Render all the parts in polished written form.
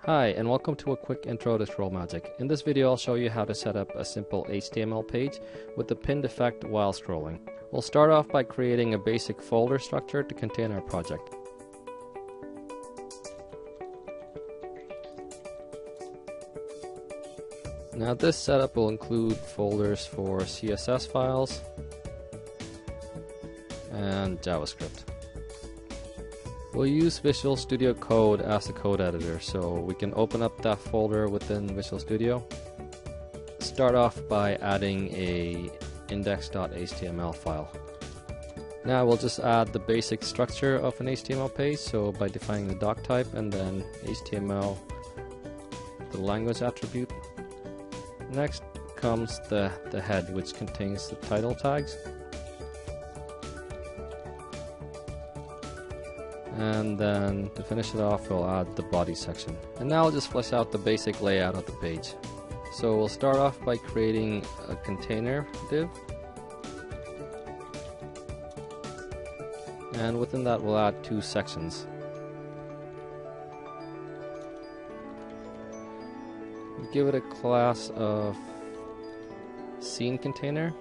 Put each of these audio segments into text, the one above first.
Hi, and welcome to a quick intro to ScrollMagic. In this video I'll show you how to set up a simple HTML page with the pinned effect while scrolling. We'll start off by creating a basic folder structure to contain our project. Now this setup will include folders for CSS files and JavaScript. We'll use Visual Studio Code as the code editor, so we can open up that folder within Visual Studio. Start off by adding a index.html file. Now we'll just add the basic structure of an HTML page, so by defining the doc type and then HTML, the language attribute. Next comes the head, which contains the title tags. And then to finish it off, we'll add the body section. And now I'll just flesh out the basic layout of the page. So we'll start off by creating a container div. And within that we'll add two sections. We'll give it a class of scene container.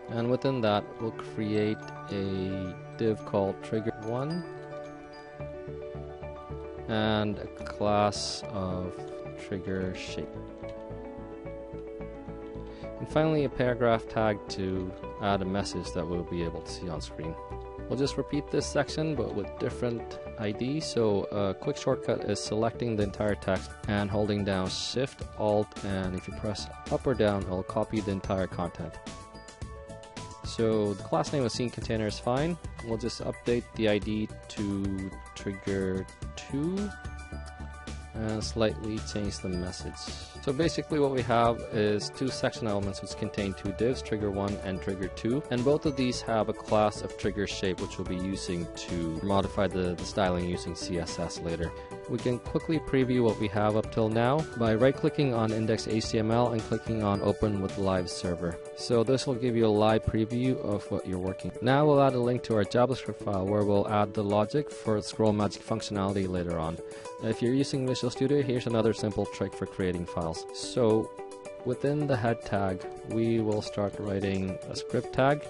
And within that we'll create a div called trigger1 and a class of trigger shape. And finally a paragraph tag to add a message that we'll be able to see on screen. We'll just repeat this section but with different IDs, so a quick shortcut is selecting the entire text and holding down Shift, Alt, and if you press up or down it'll copy the entire content. So the class name of scene container is fine. We'll just update the ID to trigger2 and slightly change the message. So basically what we have is two section elements which contain two divs, trigger1 and trigger2, and both of these have a class of trigger shape which we'll be using to modify the styling using CSS later. We can quickly preview what we have up till now by right-clicking on index.html and clicking on open with live server. So this will give you a live preview of what you're working. Now we'll add a link to our JavaScript file where we'll add the logic for ScrollMagic functionality later on. If you're using Visual Studio, here's another simple trick for creating files. So within the head tag we will start writing a script tag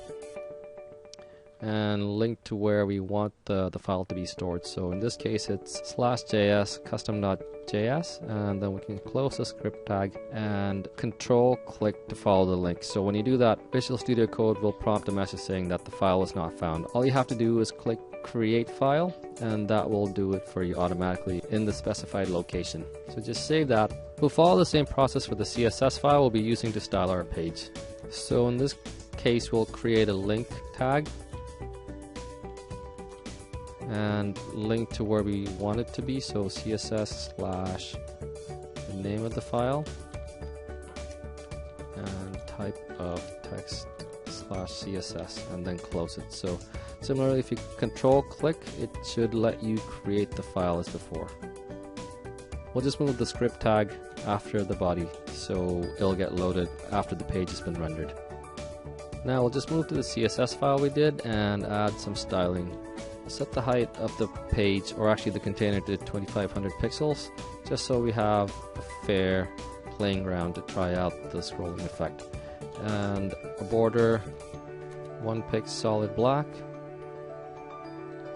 and link to where we want the file to be stored. So in this case it's /js custom.js, and then we can close the script tag and control click to follow the link. So when you do that, Visual Studio Code will prompt a message saying that the file is not found. All you have to do is click create file and that will do it for you automatically in the specified location. So just save that. We'll follow the same process for the CSS file we'll be using to style our page. So in this case we'll create a link tag and link to where we want it to be, so CSS / the name of the file and type of text / CSS and then close it. So similarly, if you control click, it should let you create the file as before. We'll just move the script tag after the body so it'll get loaded after the page has been rendered. Now we'll just move to the CSS file we did and add some styling. Set the height of the page, or actually the container, to 2500 pixels, just so we have a fair playing ground to try out the scrolling effect. And a border, 1 pic solid black,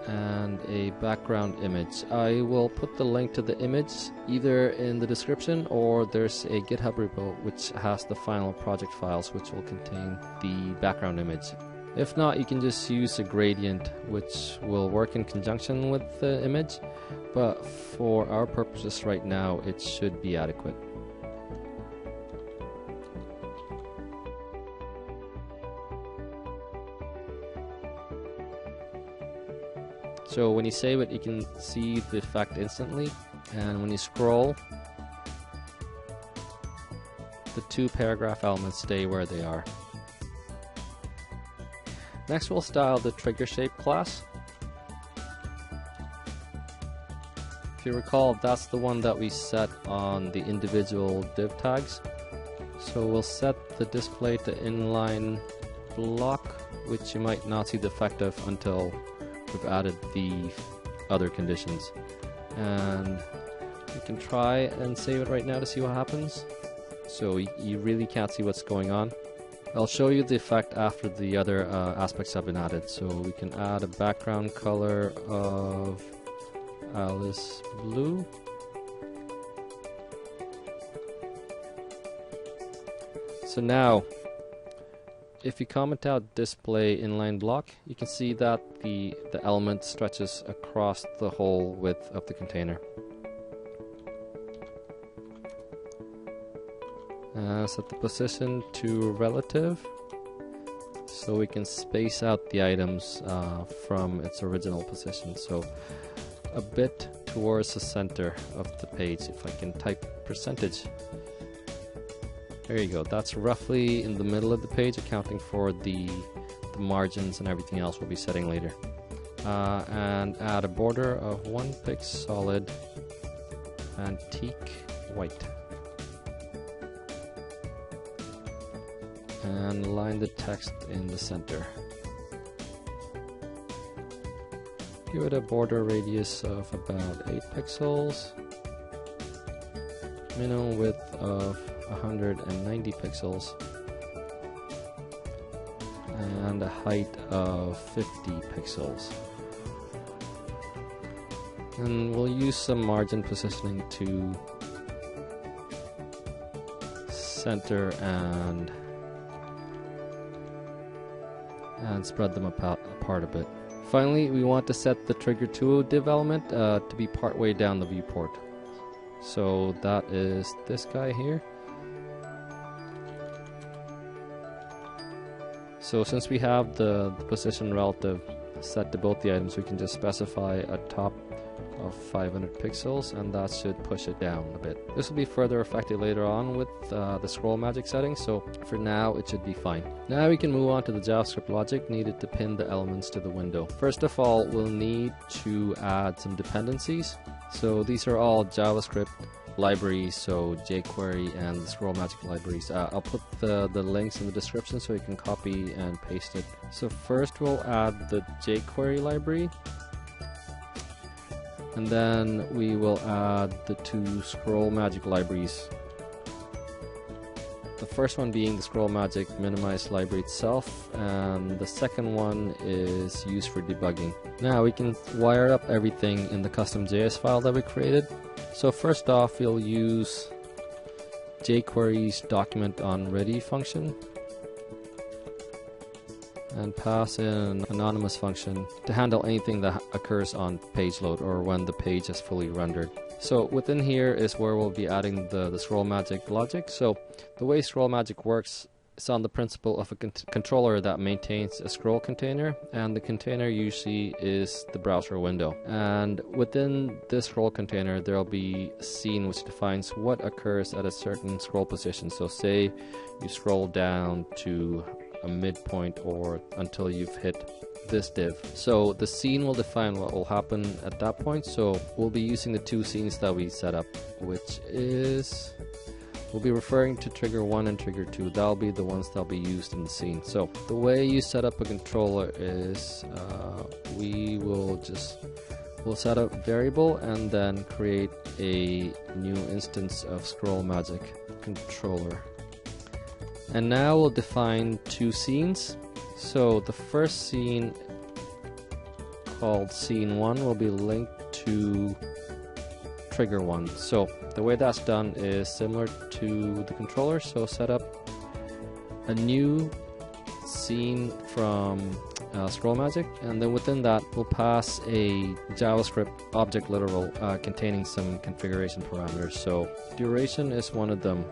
and a background image. I will put the link to the image either in the description, or there's a GitHub repo which has the final project files which will contain the background image. If not, you can just use a gradient which will work in conjunction with the image, but for our purposes right now it should be adequate. So when you save it you can see the effect instantly, and when you scroll the two paragraph elements stay where they are. Next we'll style the trigger shape class. If you recall, that's the one that we set on the individual div tags. So we'll set the display to inline block, which you might not see the effect of until we've added the other conditions. And I can try and save it right now to see what happens. So you really can't see what's going on. I'll show you the effect after the other aspects have been added. So we can add a background color of Alice Blue. So now, if you comment out display inline block, you can see that the element stretches across the whole width of the container. Set the position to relative, so we can space out the items from its original position. So a bit towards the center of the page. If I can type percentage. There you go. That's roughly in the middle of the page, accounting for the margins and everything else we'll be setting later. And add a border of 1 pix solid antique white. And align the text in the center. Give it a border radius of about 8 pixels. Minimum width of 190 pixels. And a height of 50 pixels. And we'll use some margin positioning to center and spread them apart a bit. Finally, we want to set the trigger to div element to be partway down the viewport. So that is this guy here. So since we have the position relative set to both the items, we can just specify a top of 500 pixels, and that should push it down a bit. This will be further affected later on with the ScrollMagic settings, so for now it should be fine. Now we can move on to the JavaScript logic needed to pin the elements to the window. First of all, we'll need to add some dependencies. So these are all JavaScript libraries, so jQuery and the ScrollMagic libraries. I'll put the links in the description so you can copy and paste it. So first we'll add the jQuery library, and then we will add the 2 ScrollMagic libraries. The first one being the ScrollMagic minimize library itself, and the second one is used for debugging. Now we can wire up everything in the custom JS file that we created. So first off, we'll use jQuery's document on ready function and pass in an anonymous function to handle anything that occurs on page load or when the page is fully rendered. So within here is where we'll be adding the ScrollMagic logic. So the way ScrollMagic works is on the principle of a controller that maintains a scroll container, and the container usually is the browser window. And within this scroll container, there will be a scene which defines what occurs at a certain scroll position. So say you scroll down to a midpoint or until you've hit this div. So the scene will define what will happen at that point. So we'll be using the 2 scenes that we set up, which is, we'll be referring to trigger 1 and trigger 2. That'll be the ones that'll be used in the scene. So the way you set up a controller is we'll set up a variable and then create a new instance of ScrollMagic controller. And now we'll define 2 scenes. So the first scene, called scene 1, will be linked to trigger 1. So the way that's done is similar to the controller. So set up a new scene from ScrollMagic, and then within that we'll pass a JavaScript object literal containing some configuration parameters. So duration is one of them.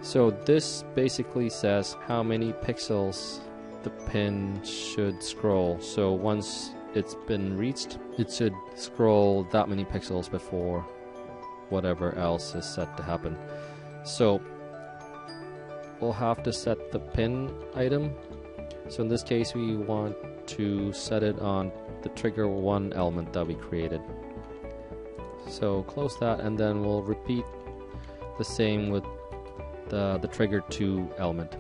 So this basically says how many pixels the pin should scroll. So once it's been reached, it should scroll that many pixels before whatever else is set to happen. So we'll have to set the pin item. So in this case, we want to set it on the trigger 1 element that we created. So close that, and then we'll repeat the same with the trigger 2 element.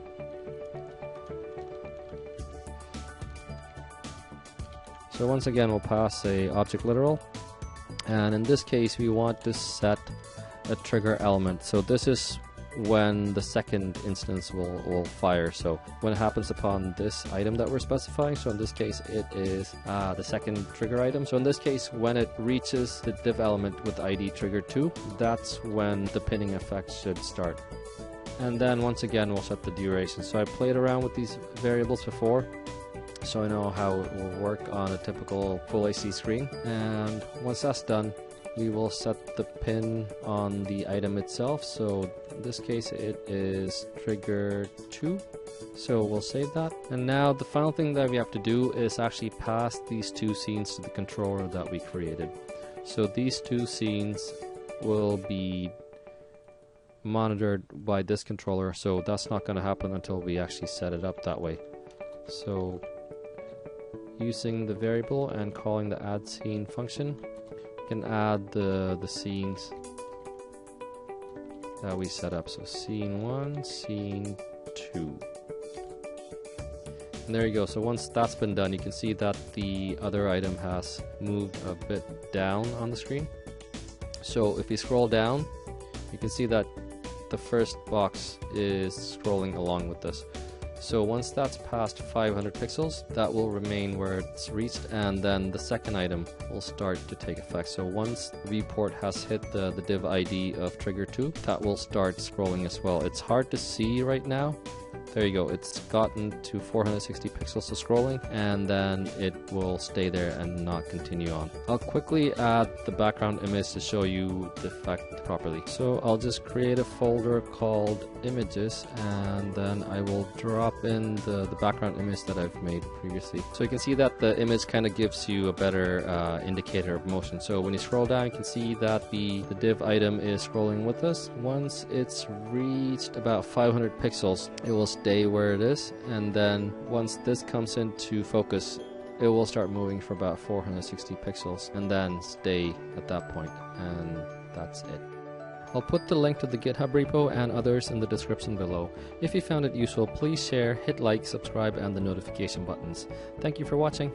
So once again, we'll pass a object literal, And in this case, we want to set a trigger element. So this is when the second instance will fire. So when it happens upon this item that we're specifying, so in this case it is the second trigger item. So in this case, when it reaches the div element with ID trigger 2, that's when the pinning effect should start. And then once again we'll set the duration. So I played around with these variables before, so I know how it will work on a typical full AC screen. And once that's done, we will set the pin on the item itself. So in this case it is trigger 2. So we'll save that. And now the final thing that we have to do is actually pass these two scenes to the controller that we created. So these two scenes will be monitored by this controller, so that's not going to happen until we actually set it up that way. So using the variable and calling the add scene function, you can add the scenes that we set up. So scene 1, scene 2. And there you go. So once that's been done, you can see that the other item has moved a bit down on the screen. So if we scroll down, you can see that the first box is scrolling along with this. So once that's past 500 pixels, that will remain where it's reached, and then the second item will start to take effect. So once the viewport has hit the div ID of trigger 2, that will start scrolling as well. It's hard to see right now. There you go, it's gotten to 460 pixels of scrolling, and then it will stay there and not continue on. I'll quickly add the background image to show you the effect properly. So I'll just create a folder called images, and then I will drop in the background image that I've made previously. So you can see that the image kind of gives you a better indicator of motion. So when you scroll down, you can see that the div item is scrolling with us. Once it's reached about 500 pixels, it will stay where it is, and then once this comes into focus, it will start moving for about 460 pixels and then stay at that point, and that's it. I'll put the link to the GitHub repo and others in the description below. If you found it useful, please share, hit like, subscribe, and the notification buttons. Thank you for watching.